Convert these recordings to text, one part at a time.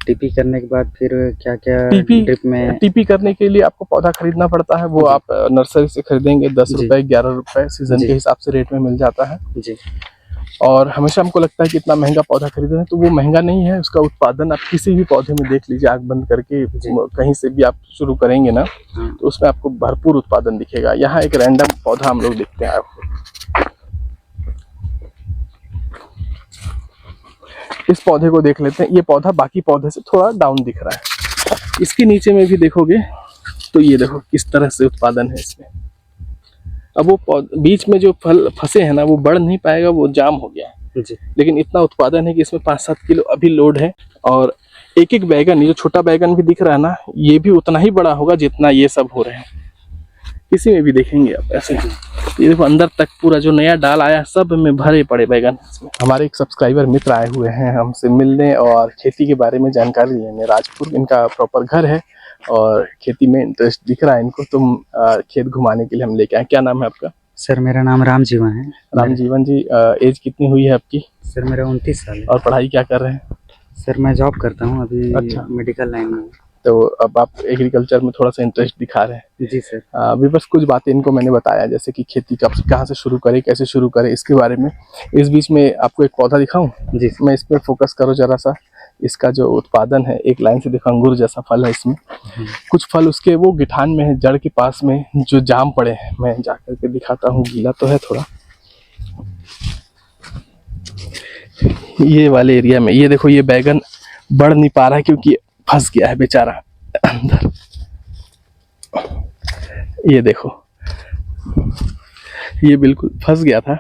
TP करने के बाद फिर क्या-क्या टीपी ड्रिप में? टीपी करने के लिए आपको पौधा खरीदना पड़ता है, वो जी। आप नर्सरी से खरीदेंगे 10 जी। रुपए 11 रुपए सीजन जी। के हिसाब से रेट में मिल जाता है। जी। और हमेशा हमको लगता है कि इतना महंगा पौधा खरीद रहे हैं, तो वो महंगा नहीं है। उसका उत्पादन आप किसी भी पौधे में देख लीजिए, आँख बंद करके जी। कहीं से भी आप शुरू करेंगे ना, हाँ। तो उसमें आपको भरपूर उत्पादन दिखेगा। यहाँ एक रैंडम पौधा हम लोग देखते हैं आपको। इस पौधे को देख लेते हैं। ये पौधा बाकी पौधे से थोड़ा डाउन दिख रहा है। इसके नीचे में भी देखोगे तो ये देखो किस तरह से उत्पादन है इसमें। अब वो बीच में जो फल फंसे हैं ना, वो बढ़ नहीं पाएगा, वो जाम हो गया है। जी। लेकिन इतना उत्पादन है कि इसमें 5-7 किलो अभी लोड है। और एक एक बैगन, ये जो छोटा बैगन भी दिख रहा है ना, ये भी उतना ही बड़ा होगा जितना ये सब हो रहे हैं। किसी में भी देखेंगे आप ऐसे ही, ये देखो अंदर तक पूरा जो नया डाल आया सब में भरे पड़े बैगन। हमारे एक सब्सक्राइबर मित्र आए हुए हैं हमसे मिलने और खेती के बारे में जानकारी लेने। राजपुर इनका प्रॉपर घर है और खेती में इंटरेस्ट दिख रहा है इनको, तो खेत घुमाने के लिए हम लेके आए। क्या नाम है आपका? सर मेरा नाम रामजीवन है। रामजीवन जी, एज कितनी हुई है आपकी? सर मेरा 29 साल है। और पढ़ाई क्या कर रहे हैं? सर मैं जॉब करता हूँ अभी। अच्छा। मेडिकल लाइन में। तो अब आप एग्रीकल्चर में थोड़ा सा इंटरेस्ट दिखा रहे हैं। जी सर। अभी बस कुछ बातें इनको मैंने बताया, जैसे कि खेती कब कहाँ से शुरू करें, कैसे शुरू करें, इसके बारे में। इस बीच में आपको एक पौधा दिखाऊं? जी। मैं इस पर फोकस करो जरा सा। इसका जो उत्पादन है, एक लाइन से देखो, अंगूर जैसा फल है इसमें। कुछ फल उसके वो गिठान में है, जड़ के पास में जो जाम पड़े हैं। मैं जाकर के दिखाता हूँ, गीला तो है थोड़ा। ये वाले एरिया में ये देखो, ये बैगन बढ़ नहीं पा रहा है क्योंकि फंस गया है बेचारा अंदर। ये देखो, ये बिल्कुल फंस गया था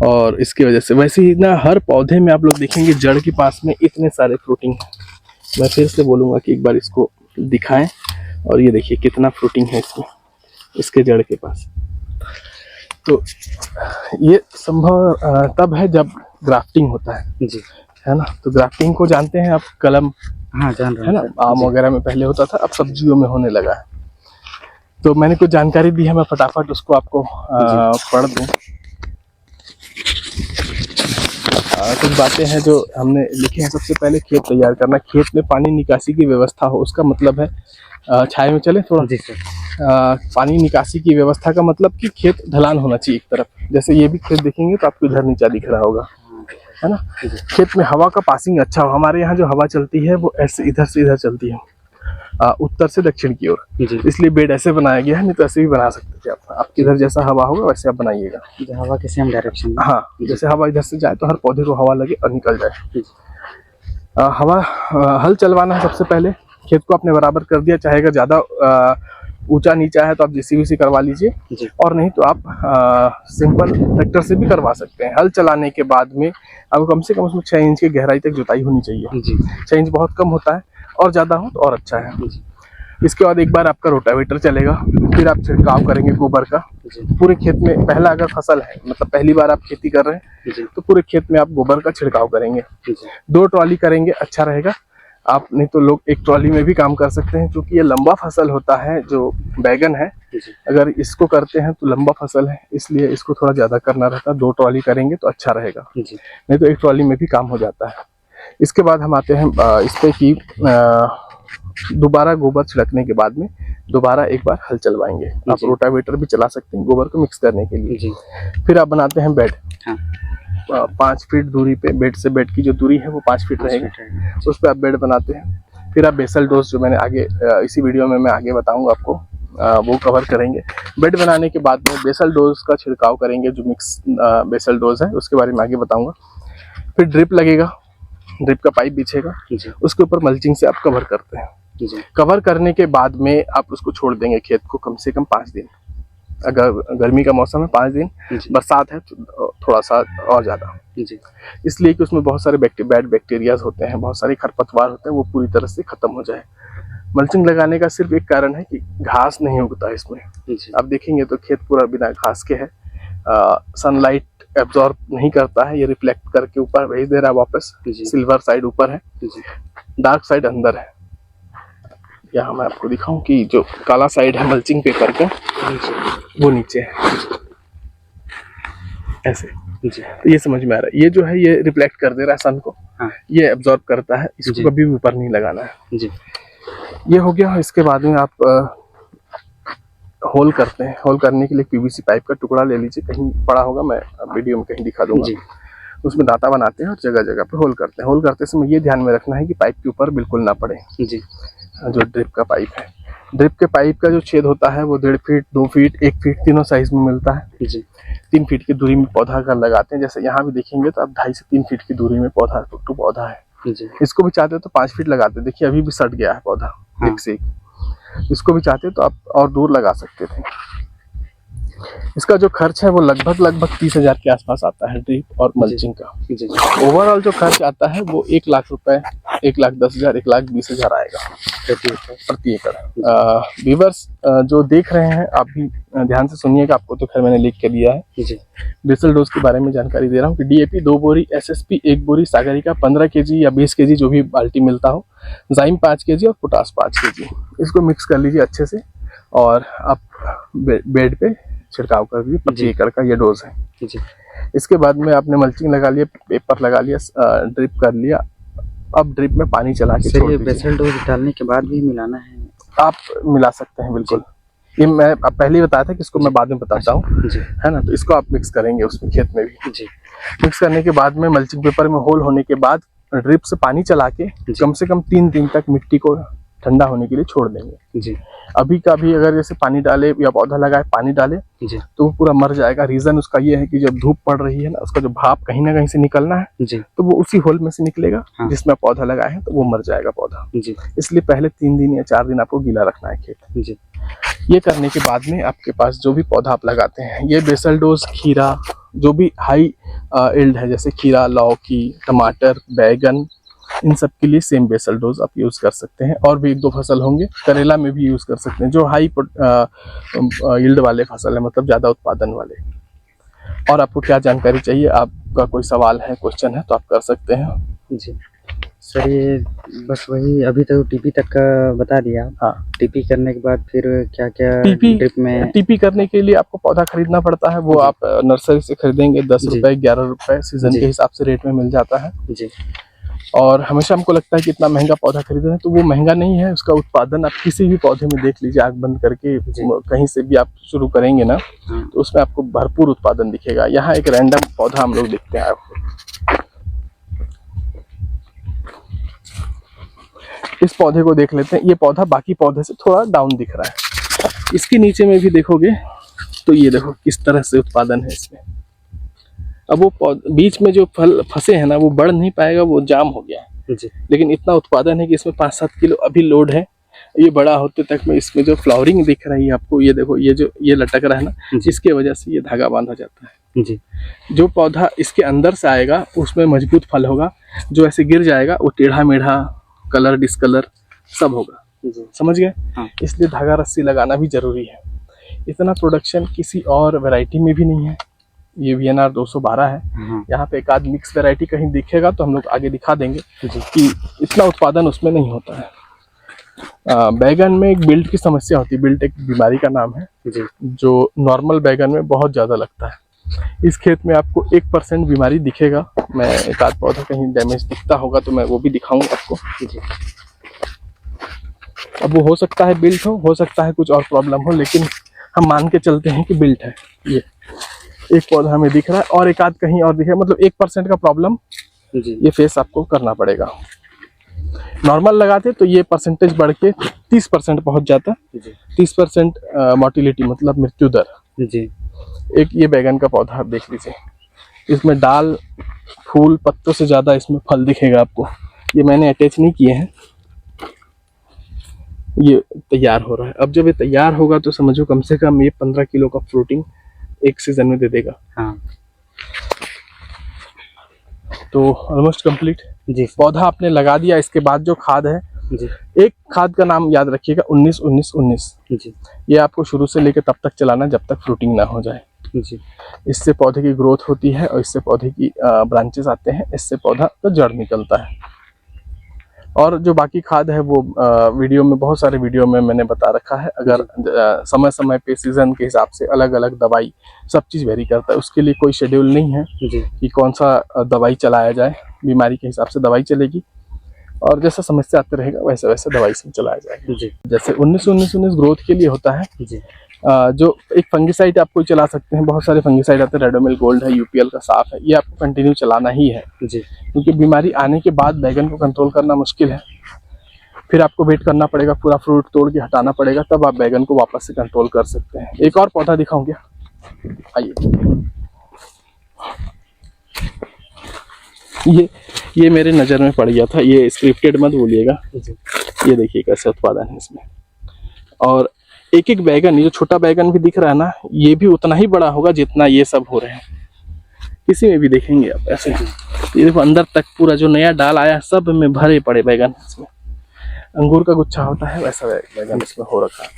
और इसकी वजह से। वैसे ही ना हर पौधे में आप लोग देखेंगे जड़ के पास में इतने सारे फ्रूटिंग है। मैं फिर से बोलूँगा कि एक बार इसको दिखाएं। और ये देखिए कितना फ्रूटिंग है इसमें, इसके जड़ के पास। तो ये संभव तब है जब ग्राफ्टिंग होता है। जी। है ना? तो ग्राफ्टिंग को जानते हैं आप? कलम, हाँ जान रहा है ना? आम वगैरह में पहले होता था, अब सब्जियों में होने लगा है। तो मैंने कुछ जानकारी दी है, मैं फटाफट उसको आपको पढ़ दूं। कुछ बातें हैं जो हमने लिखी हैं। सबसे पहले खेत तैयार करना। खेत में पानी निकासी की व्यवस्था हो, उसका मतलब है छाए में चले थोड़ा। जी सर। पानी निकासी की व्यवस्था का मतलब कि खेत ढलान होना चाहिए एक तरफ। जैसे ये भी खेत देखेंगे तो आपको इधर नीचा दिख रहा होगा, है ना? खेत में हवा का पासिंग अच्छा हो। हमारे यहाँ जो हवा चलती है वो ऐसे इधर से इधर चलती है, उत्तर से दक्षिण की ओर। इसलिए बेड ऐसे बनाया गया है, नहीं तो ऐसे भी बना सकते थे आप। आपके इधर जैसा हवा होगा वैसे आप बनाइएगा। हवा के सेम डायरेक्शन में। हाँ, जैसे हवा इधर से जाए तो हर पौधे को हवा लगे और निकल जाए। हवा हल चलवाना है सबसे पहले। खेत को आपने बराबर कर दिया, चाहे अगर ज़्यादा ऊंचा नीचा है तो आप जेसीबी से करवा लीजिए, और नहीं तो आप सिंपल ट्रैक्टर से भी करवा सकते हैं। हल चलाने के बाद में आपको कम से कम उसमें 6 इंच की गहराई तक जुताई होनी चाहिए। 6 इंच बहुत कम होता है, और ज़्यादा हो तो और अच्छा है। इसके बाद एक बार आपका रोटावेटर चलेगा, फिर आप छिड़काव करेंगे गोबर का पूरे खेत में। पहला अगर फसल है, मतलब पहली बार आप खेती कर रहे हैं, तो पूरे खेत में आप गोबर का छिड़काव करेंगे। 2 ट्रॉली करेंगे, अच्छा रहेगा। आप नहीं तो लोग 1 ट्रॉली में भी काम कर सकते हैं, क्योंकि ये लंबा फसल होता है। जो बैगन है, अगर इसको करते हैं तो लंबा फसल है, इसलिए इसको थोड़ा ज़्यादा करना रहता है। 2 ट्रॉली करेंगे तो अच्छा रहेगा, नहीं तो 1 ट्रॉली में भी काम हो जाता है। इसके बाद हम आते हैं इस पे कि दोबारा गोबर छिड़कने के बाद में दोबारा एक बार हल चलवाएंगे। आप रोटावेटर भी चला सकते हैं गोबर को मिक्स करने के लिए। फिर आप बनाते हैं बेड। 5 फीट दूरी पे, बेड से बेड की जो दूरी है वो 5 फीट रहेगी, उस पर आप बेड बनाते हैं। फिर आप बेसल डोज, जो मैंने आगे इसी वीडियो में मैं आगे बताऊंगा आपको, वो कवर करेंगे। बेड बनाने के बाद में बेसल डोज का छिड़काव करेंगे, जो मिक्स बेसल डोज है, उसके बारे में आगे बताऊंगा। फिर ड्रिप लगेगा, ड्रिप का पाइप बिछेगा, उसके ऊपर मल्चिंग से आप कवर करते हैं। कवर करने के बाद में आप उसको छोड़ देंगे खेत को कम से कम 5 दिन। अगर गर्मी का मौसम है 5 दिन, बरसात है तो थोड़ा सा और ज़्यादा, इसलिए कि उसमें बहुत सारे बैड बैक्टीरियाज होते हैं, बहुत सारे खरपतवार होते हैं, वो पूरी तरह से खत्म हो जाए। मल्चिंग लगाने का सिर्फ एक कारण है कि घास नहीं उगता इसमें। आप देखेंगे तो खेत पूरा बिना घास के है। सनलाइट एब्जॉर्ब नहीं करता है, ये रिफ्लेक्ट करके ऊपर भेज दे रहा है वापस। सिल्वर साइड ऊपर है, डार्क साइड अंदर है। यहाँ मैं आपको दिखाऊं कि जो काला साइड है मल्चिंग पेपर का, वो नीचे है ऐसे। जी तो ये समझ में आ रहा है। ये जो है ये रिफ्लेक्ट कर दे रहा है सन को, हाँ ये एब्जॉर्ब करता है, जी। इसको कभी भी ऊपर नहीं लगाना है। जी ये हो गया। इसके बाद में आप होल करते हैं। होल करने के लिए पीवीसी पाइप का टुकड़ा ले लीजिए, कहीं पड़ा होगा, मैं वीडियो में कहीं दिखा दूंगा। जी उसमें दाता बनाते हैं और जगह जगह पे होल करते हैं। होल करते समय ये ध्यान में रखना है कि पाइप के ऊपर बिल्कुल ना पड़े। जी जो ड्रिप का पाइप है, ड्रिप के पाइप का जो छेद होता है वो 1.5 फीट, 2 फीट, 1 फीट तीनों साइज में मिलता है। जी 3 फीट की दूरी में पौधा अगर लगाते हैं, जैसे यहाँ भी देखेंगे तो आप 2.5 से 3 फीट की दूरी में पौधा, टुकटू पौधा है। जी इसको भी चाहते हो तो 5 फीट लगाते हैं। देखिए अभी भी सट गया है पौधा, हाँ। एक से एक। इसको भी चाहते तो आप और दूर लगा सकते थे। इसका जो खर्च है वो लगभग 30,000 के आसपास आता है, ड्रिप और मल्चिंग का। जी ओवरऑल जो खर्च आता है वो 1 लाख रुपए, 1,10,000, 1,20,000 आएगा प्रति एकड़। व्यूअर्स जो देख रहे हैं आप भी ध्यान से सुनिएगा, आपको तो खैर मैंने लिख के दिया है। जी बेसल डोज के बारे में जानकारी दे रहा हूँ कि डीएपी 2 बोरी, एसएसपी 1 बोरी, सागरिका 15 केजी या 20 केजी जो भी बाल्टी मिलता हो, जाइम 5 केजी और पोटास 5 केजी। इसको मिक्स कर लीजिए अच्छे से और आप बेड पे छिड़काव कर दीजिए। प्रति एकड़ का ये डोज है। जी इसके बाद में आपने मल्चिंग लगा लिया, पेपर लगा लिया, ड्रिप कर लिया। अब ड्रिप में पानी चला के सर छोड़ ये दीजिए। बेसल डोज डालने के बाद भी मिलाना है? आप मिला सकते हैं बिल्कुल। ये मैं आप पहले ही बताया था कि इसको मैं बाद में बताता हूँ, जी है ना। तो इसको आप मिक्स करेंगे उसमें, खेत में भी। जी मिक्स करने के बाद में मल्चिंग पेपर में होल होने के बाद ड्रिप से पानी चला के कम से कम 3 दिन तक मिट्टी को ठंडा होने के लिए छोड़ देंगे। जी अभी का भी अगर जैसे पानी डाले या पौधा लगाए पानी डाले जी तो वो पूरा मर जाएगा। रीजन उसका ये है कि जब धूप पड़ रही है ना, उसका जो भाप कहीं ना कहीं से निकलना है, जी तो वो उसी होल में से निकलेगा। हाँ। जिसमें पौधा लगाए हैं तो वो मर जाएगा पौधा। जी इसलिए पहले 3 दिन या 4 दिन आपको गीला रखना है खेत। जी ये करने के बाद में आपके पास जो भी पौधा आप लगाते हैं, ये बेसल डोज खीरा जो भी हाई इल्ड है, जैसे खीरा, लौकी, टमाटर, बैगन, इन सब के लिए सेम बेसल डोज आप यूज कर सकते हैं। और भी 1-2 फसल होंगे, करेला में भी यूज कर सकते हैं, जो हाई यील्ड वाले फसल है, मतलब ज्यादा उत्पादन वाले। और आपको क्या जानकारी चाहिए, आपका कोई सवाल है, क्वेश्चन है तो आप कर सकते हैं। जी सर ये बस वही अभी तो टीपी तक का बता दिया। हाँ, टीपी करने के बाद फिर क्या क्या ड्रिप में? टीपी करने के लिए आपको पौधा खरीदना पड़ता है। वो आप नर्सरी से खरीदेंगे, 10 रुपए, 11 रुपए सीजन के हिसाब से रेट में मिल जाता है। जी और हमेशा हमको लगता है कि इतना महंगा पौधा खरीद रहे हैं, तो वो महंगा नहीं है। उसका उत्पादन आप किसी भी पौधे में देख लीजिए, आँख बंद करके कहीं से भी आप शुरू करेंगे ना, तो उसमें आपको भरपूर उत्पादन दिखेगा। यहाँ एक रैंडम पौधा हम लोग देखते हैं आपको। इस पौधे को देख लेते हैं। ये पौधा बाकी पौधे से थोड़ा डाउन दिख रहा है। इसके नीचे में भी देखोगे तो ये देखो किस तरह से उत्पादन है इसमें। अब वो बीच में जो फल फंसे हैं ना, वो बढ़ नहीं पाएगा, वो जाम हो गया है। जी लेकिन इतना उत्पादन है कि इसमें 5-7 किलो अभी लोड है। ये बड़ा होते तक में इसमें जो फ्लावरिंग दिख रही है आपको, ये देखो, ये जो ये लटक रहा है ना, इसके वजह से ये धागा बांधा जाता है। जी जो पौधा इसके अंदर से आएगा उसमें मजबूत फल होगा, जो ऐसे गिर जाएगा वो टेढ़ा मेढ़ा, कलर डिसकलर सब होगा। जी समझ गए? हाँ। इसलिए धागा रस्सी लगाना भी जरूरी है। इतना प्रोडक्शन किसी और वैरायटी में भी नहीं है। ये VNR 212 है। हाँ। यहाँ पे एक आध मिक्स वैरायटी कहीं दिखेगा तो हम लोग आगे दिखा देंगे जी कि इतना उत्पादन उसमें नहीं होता है। बैगन में एक बिल्ट की समस्या होती है। बिल्ट एक बीमारी का नाम है जी जो नॉर्मल बैगन में बहुत ज़्यादा लगता है। इस खेत में आपको 1% बीमारी दिखेगा। मैं एक आध पौधा कहीं डैमेज दिखता होगा तो मैं वो भी दिखाऊंगा आपको। जी अब वो हो सकता है बिल्ट हो सकता है कुछ और प्रॉब्लम हो, लेकिन हम मान के चलते हैं कि बिल्ट है। ये एक पौधा हमें दिख रहा है और एक आध कहीं और दिखे, मतलब 1% का प्रॉब्लम जी ये फेस आपको करना पड़ेगा। नॉर्मल लगाते तो ये परसेंटेज बढ़ के 30% पहुंच जाता। जी 30% मोर्टिलिटी मतलब मृत्यु दर। जी एक ये बैगन का पौधा आप देख लीजिए, इसमें डाल, फूल, पत्तों से ज्यादा इसमें फल दिखेगा आपको। ये मैंने अटैच नहीं किए हैं, ये तैयार हो रहा है। अब जब ये तैयार होगा तो समझो कम से कम ये 15 किलो का फ्रूटिंग एक सीजन में दे देगा। हाँ तो ऑलमोस्ट कंप्लीट। जी पौधा आपने लगा दिया, इसके बाद जो खाद है, जी एक खाद का नाम याद रखिएगा, 19-19-19। जी ये आपको शुरू से लेकर तब तक चलाना जब तक फ्रूटिंग ना हो जाए। जी इससे पौधे की ग्रोथ होती है और इससे पौधे की ब्रांचेस आते हैं, इससे पौधा का जड़ निकलता है। और जो बाकी खाद है वो वीडियो में, बहुत सारे वीडियो में मैंने बता रखा है। अगर समय समय पे सीजन के हिसाब से अलग अलग दवाई, सब चीज़ वेरी करता है, उसके लिए कोई शेड्यूल नहीं है जी कि कौन सा दवाई चलाया जाए। बीमारी के हिसाब से दवाई चलेगी और जैसा समस्या आते रहेगा वैसे वैसे दवाई से चलाया जाएगा। जी जैसे 19-19-19 ग्रोथ के लिए होता है, जी जो एक फंगिसाइड आप कोई चला सकते हैं। बहुत सारे फंगिसाइड आते हैं, रेडोमिल गोल्ड है, यूपीएल का साफ है, ये आपको कंटिन्यू चलाना ही है जी क्योंकि बीमारी आने के बाद बैगन को कंट्रोल करना मुश्किल है। फिर आपको वेट करना पड़ेगा, पूरा फ्रूट तोड़ के हटाना पड़ेगा, तब आप बैगन को वापस से कंट्रोल कर सकते हैं। एक और पौधा दिखाऊं क्या? आइए, ये मेरे नज़र में पड़ गया था, ये स्क्रिप्टेड मत बोलिएगा। ये देखिए कैसे उत्पादन है इसमें, और एक एक बैगन, ये जो छोटा बैगन भी दिख रहा है ना, ये भी उतना ही बड़ा होगा जितना ये सब हो रहे हैं। किसी में भी देखेंगे आप ऐसे, ये देखो अंदर तक पूरा जो नया डाल आया सब में भरे पड़े बैगन। इसमें अंगूर का गुच्छा होता है वैसा बैगन इसमें हो रखा है।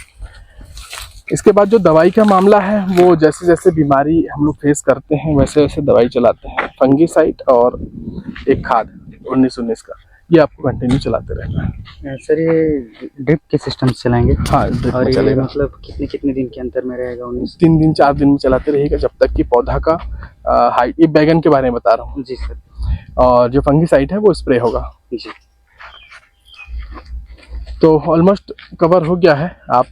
इसके बाद जो दवाई का मामला है, वो जैसे जैसे बीमारी हम लोग फेस करते हैं वैसे वैसे दवाई चलाते हैं। फंगिसाइड और एक खाद 19-19 का, ये आपको कंटिन्यू चलाते रहना है। सर ये ड्रिप के सिस्टम से चलाएंगे? हाँ, ड्रिप और में ये चलेगा। मतलब कितने कितने दिन के अंतर में रहेगा? 19 3 दिन 4 दिन में चलाते रहेगा, जब तक कि पौधा का हाइट, ये बैगन के बारे में बता रहा हूँ। जी सर। और जो फंगिसाइड है वो स्प्रे होगा। जी तो ऑलमोस्ट कवर हो गया है, आप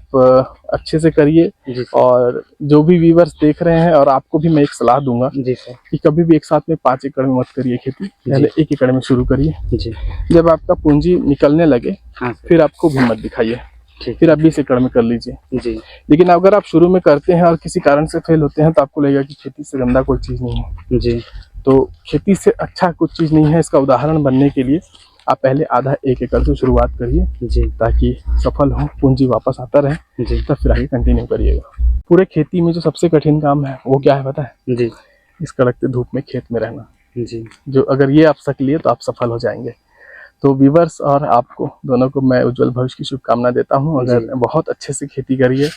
अच्छे से करिए। जी सर। और जो भी व्यूअर्स देख रहे हैं, और आपको भी मैं एक सलाह दूंगा जी सर। कि कभी भी एक साथ में 5 एकड़ में मत करिए खेती, पहले 1 एकड़ में शुरू करिए। जी जब आपका पूंजी निकलने लगे हाँ सर। फिर आपको भी मत दिखाइए, ठीक। फिर आप 20 एकड़ में कर लीजिए। जी लेकिन अगर आप शुरू में करते हैं और किसी कारण से फेल होते हैं तो आपको लगेगा कि खेती से गंदा कोई चीज़ नहीं है। जी तो खेती से अच्छा कुछ चीज़ नहीं है। इसका उदाहरण बनने के लिए आप पहले आधा 1 एकड़ से शुरुआत करिए, जी ताकि सफल हो, पूंजी वापस आता रहे, जी तब फिर आगे कंटिन्यू करिएगा। पूरे खेती में जो सबसे कठिन काम है वो क्या है पता है? जी इस कड़कते धूप में खेत में रहना। जी जो अगर ये आप सीख लिए तो आप सफल हो जाएंगे। तो व्यूअर्स और आपको दोनों को मैं उज्जवल भविष्य की शुभकामना देता हूँ। अगर बहुत अच्छे से खेती करिए,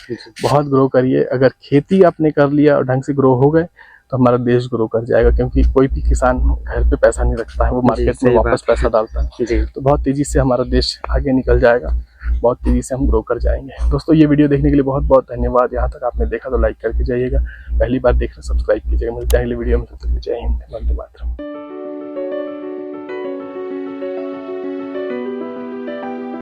बहुत ग्रो करिए। अगर खेती आपने कर लिया और ढंग से ग्रो हो गए तो हमारा देश ग्रो कर जाएगा, क्योंकि कोई भी किसान घर पे पैसा नहीं रखता है, वो मार्केट में वापस पैसा डालता है। जी तो बहुत तेज़ी से हमारा देश आगे निकल जाएगा, बहुत तेज़ी से हम ग्रो कर जाएंगे। दोस्तों, ये वीडियो देखने के लिए बहुत बहुत धन्यवाद। यहाँ तक आपने देखा तो लाइक करके जाइएगा, पहली बार देख रहे सब्सक्राइब कीजिएगा। मिलते हैं अगले वीडियो में, तब तक जय हिंद, वंदे मातरम।